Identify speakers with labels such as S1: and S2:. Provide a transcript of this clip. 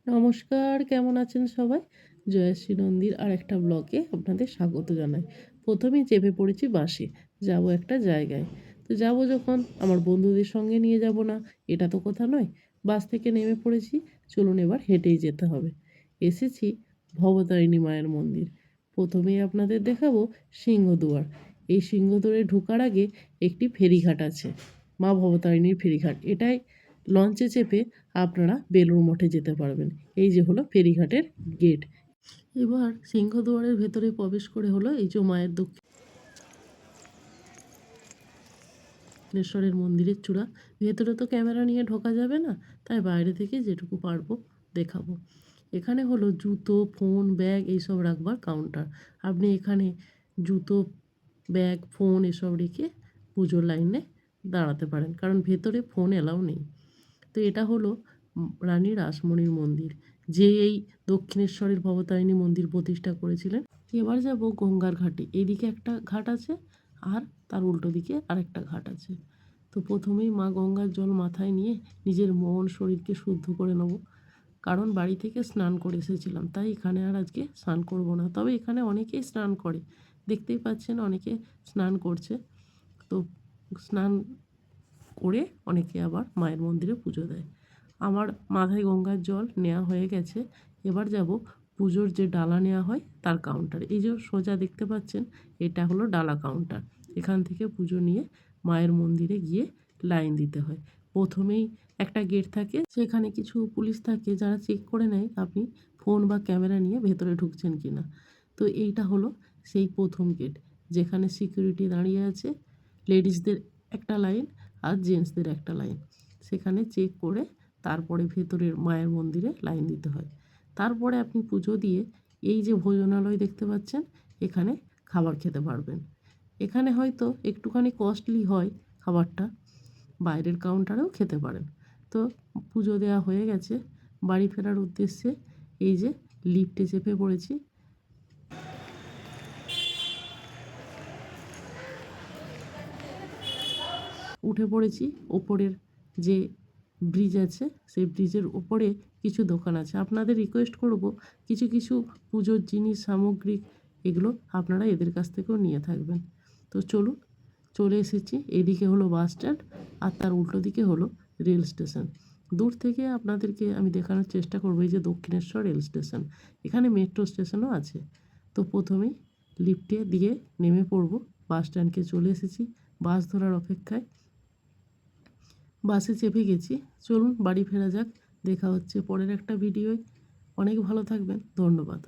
S1: নমস্কার, কেমন আছেন সবাই? জয়শ্রী নন্দীর আরেকটা ব্লগে আপনাদের স্বাগত জানাই। প্রথমেই চেপে পড়েছি বাসে, যাব একটা জায়গায়। তো যাব যখন আমার বন্ধুদের সঙ্গে নিয়ে যাব না, এটা তো কথা নয়। বাস থেকে নেমে পড়েছি, চলুন এবার হেঁটেই যেতে হবে। এসেছি ভবতারিণী মায়ের মন্দির। প্রথমেই আপনাদের দেখাবো সিংহদুয়ার। এই সিংহদুয়ারে ঢোকার আগে একটি ফেরিঘাট আছে, মা ভবতারিণীর ফেরিঘাট। এটাই লঞ্চে চেপে আপনারা বেলুড় মঠে যেতে পারবেন। এই যে হলো ফেরিঘাটের গেট। এবার সিংহদুয়ারের ভেতরে প্রবেশ করে হলো এই যে মায়ের দক্ষিণেশ্বরের মন্দিরের চূড়া। ভেতরে তো ক্যামেরা নিয়ে ঢোকা যাবে না, তাই বাইরে থেকে যেটুকু পারবো দেখাবো। এখানে হলো জুতো, ফোন, ব্যাগ এইসব রাখবার কাউন্টার। আপনি এখানে জুতো, ব্যাগ, ফোন এসব রেখে পুজোর লাইনে দাঁড়াতে পারেন, কারণ ভেতরে ফোন এলাও নেই। তো এটা হলো রানী রাসমণির মন্দির, যে এই দক্ষিণেশ্বরের ভবতারিণী মন্দির প্রতিষ্ঠা করেছিলেন। এবার যাব গঙ্গার ঘাটে। এইদিকে একটা ঘাট আছে আর তার উল্টো দিকে আরেকটা ঘাট আছে। তো প্রথমেই মা গঙ্গার জল মাথায় নিয়ে নিজের মন শরীরকে শুদ্ধ করে নেব, কারণ বাড়ি থেকে স্নান করে এসেছিলাম, তাই এখানে আর আজকে স্নান করব না। তবে এখানে অনেকেই স্নান করে, দেখতেই পাচ্ছেন অনেকে স্নান করছে। তো স্নান করে অনেকে আবার মায়ের মন্দিরে পুজো দেয়। আমার মাথায় গঙ্গার জল নেওয়া হয়ে গেছে। এবার যাব পুজোর যে ডালা নেওয়া হয় তার কাউন্টার। এই যে সোজা দেখতে পাচ্ছেন, এটা হলো ডালা কাউন্টার। এখান থেকে পুজো নিয়ে মায়ের মন্দিরে গিয়ে লাইন দিতে হয়। প্রথমেই একটা গেট থাকে, সেখানে কিছু পুলিশ থাকে যারা চেক করে নেয় আপনি ফোন বা ক্যামেরা নিয়ে ভেতরে ঢুকছেন কি না। তো এইটা হলো সেই প্রথম গেট, যেখানে সিকিউরিটি দাঁড়িয়ে আছে। লেডিসদের একটা লাইন আর জেন্টসদের একটা লাইন। সেখানে চেক করে তারপরে ভেতরের মায়ের মন্দিরে লাইন দিতে হয়। তারপরে আপনি পুজো দিয়ে এই যে ভোজনালয় দেখতে পাচ্ছেন, এখানে খাবার খেতে পারবেন। এখানে হয়তো একটুখানি কস্টলি হয় খাবারটা, বাইরের কাউন্টারেও খেতে পারেন। তো পুজো দেওয়া হয়ে গেছে, বাড়ি ফেরার উদ্দেশ্যে এই যে লিফটে চেপে পড়েছি। উঠে পড়েছি। ওপরের যে ব্রিজ আছে সেই ব্রিজের ওপরে কিছু দোকান আছে। আপনাদের রিকোয়েস্ট করব, কিছু কিছু পুজোর জিনিস সামগ্রিক এগুলো আপনারা এদের কাছ থেকেও নিয়ে থাকবেন। তো চলুন, চলে এসেছি। এদিকে হলো বাস স্ট্যান্ড আর তার উল্টো দিকে হলো রেল স্টেশন। দূর থেকে আপনাদেরকে আমি দেখানোর চেষ্টা করবো এই যে দক্ষিণেশ্বর রেল স্টেশন। এখানে মেট্রো স্টেশনও আছে। তো প্রথমেই লিফটে দিয়ে নেমে পড়বো। বাস স্ট্যান্ডকে চলে এসেছি, বাস ধরার অপেক্ষায়। বাসে চেপে গেছি, চলুন বাড়ি ফেরা যাক। দেখা হচ্ছে পরের একটা ভিডিওয়। অনেক ভালো থাকবেন, ধন্যবাদ।